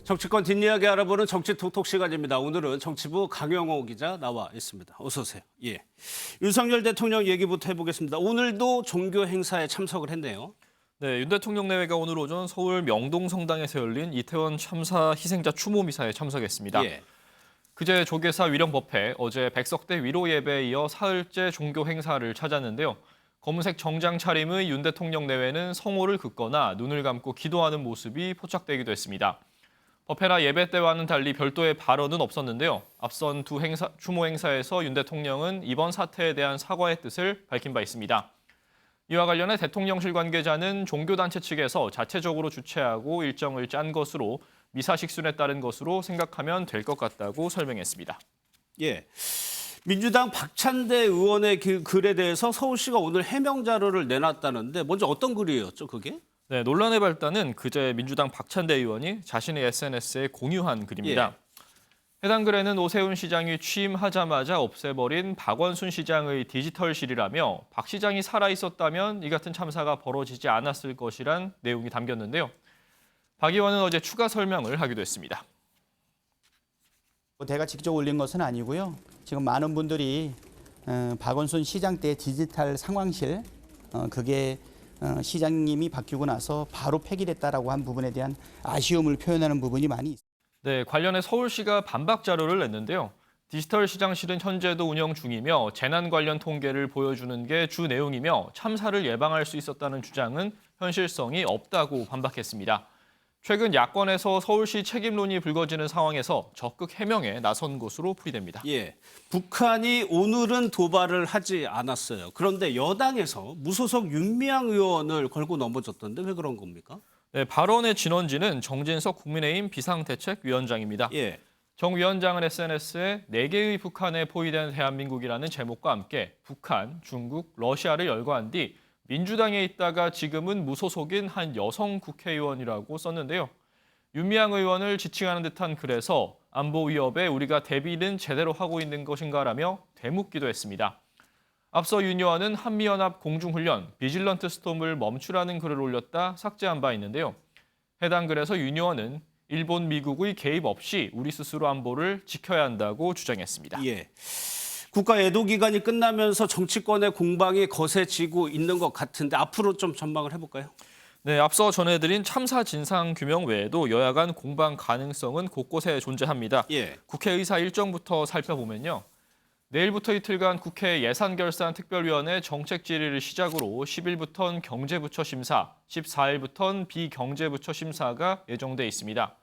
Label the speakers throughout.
Speaker 1: 정치권 뒷이야기 알아보는 정치 톡톡 시간입니다. 오늘은 정치부 강영호 기자 나와 있습니다. 어서 오세요. 예. 윤석열 대통령 얘기부터 해보겠습니다. 오늘도 종교 행사에 참석을 했네요.
Speaker 2: 네, 윤 대통령 내외가 오늘 오전 서울 명동성당에서 열린 이태원 참사 희생자 추모 미사에 참석했습니다.
Speaker 1: 예.
Speaker 2: 그제 조계사 위령법회, 어제 백석대 위로 예배에 이어 사흘째 종교 행사를 찾았는데요. 검은색 정장 차림의 윤 대통령 내외는 성호를 긋거나 눈을 감고 기도하는 모습이 포착되기도 했습니다. 법회나 예배 때와는 달리 별도의 발언은 없었는데요. 앞선 두 추모 행사에서 윤 대통령은 이번 사태에 대한 사과의 뜻을 밝힌 바 있습니다. 이와 관련해 대통령실 관계자는 종교단체 측에서 자체적으로 주최하고 일정을 짠 것으로 미사 식순에 따른 것으로 생각하면 될 것 같다고 설명했습니다.
Speaker 1: 예. 민주당 박찬대 의원의 글에 대해서 서울시가 오늘 해명 자료를 내놨다는데 먼저 어떤 글이었죠, 그게?
Speaker 2: 네, 논란의 발단은 그제 민주당 박찬대 의원이 자신의 SNS에 공유한 글입니다. 해당 글에는 오세훈 시장이 취임하자마자 없애버린 박원순 시장의 디지털실이라며 박 시장이 살아있었다면 이 같은 참사가 벌어지지 않았을 것이란 내용이 담겼는데요. 박 의원은 어제 추가 설명을 하기도 했습니다.
Speaker 3: 제가 직접 올린 것은 아니고요. 지금 많은 분들이 박원순 시장 때 디지털 상황실 그게 시장님이 바뀌고 나서 바로 폐기됐다라고 한 부분에 대한 아쉬움을 표현하는 부분이 많이 있습니다.
Speaker 2: 네, 관련해 서울시가 반박 자료를 냈는데요. 디지털 시장실은 현재도 운영 중이며 재난 관련 통계를 보여주는 게 주 내용이며 참사를 예방할 수 있었다는 주장은 현실성이 없다고 반박했습니다. 최근 야권에서 서울시 책임론이 불거지는 상황에서 적극 해명에 나선 것으로 풀이됩니다.
Speaker 1: 예. 북한이 오늘은 도발을 하지 않았어요. 그런데 여당에서 무소속 윤미향 의원을 걸고 넘어졌던데 왜 그런 겁니까?
Speaker 2: 네, 발언의 진원지는 정진석 국민의힘 비상대책위원장입니다.
Speaker 1: 예.
Speaker 2: 정 위원장은 SNS에 4개의 북한에 포위된 대한민국이라는 제목과 함께 북한, 중국, 러시아를 열거한 뒤 민주당에 있다가 지금은 무소속인 한 여성 국회의원이라고 썼는데요. 윤미향 의원을 지칭하는 듯한 글에서 안보 위협에 우리가 대비는 제대로 하고 있는 것인가라며 되묻기도 했습니다. 앞서 윤 의원은 한미연합 공중훈련 비질런트 스톰을 멈추라는 글을 올렸다 삭제한 바 있는데요. 해당 글에서 윤 의원은 일본, 미국의 개입 없이 우리 스스로 안보를 지켜야 한다고 주장했습니다.
Speaker 1: 예. 국가 애도 기간이 끝나면서 정치권의 공방이 거세지고 있는 것 같은데 앞으로 좀 전망을 해볼까요?
Speaker 2: 네, 앞서 전해드린 참사 진상 규명 외에도 여야 간 공방 가능성은 곳곳에 존재합니다.
Speaker 1: 예.
Speaker 2: 국회의사 일정부터 살펴보면요. 내일부터 이틀간 국회 예산결산특별위원회 정책 질의를 시작으로 10일부터는 경제부처 심사, 14일부터는 비경제부처 심사가 예정돼 있습니다.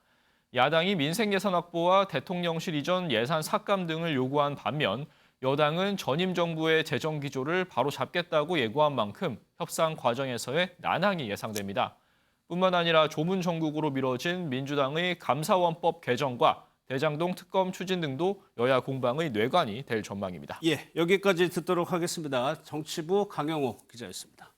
Speaker 2: 야당이 민생 예산 확보와 대통령실 이전 예산 삭감 등을 요구한 반면 여당은 전임 정부의 재정 기조를 바로 잡겠다고 예고한 만큼 협상 과정에서의 난항이 예상됩니다. 뿐만 아니라 조문 정국으로 미뤄진 민주당의 감사원법 개정과 대장동 특검 추진 등도 여야 공방의 뇌관이 될 전망입니다.
Speaker 1: 예, 여기까지 듣도록 하겠습니다. 정치부 강영호 기자였습니다.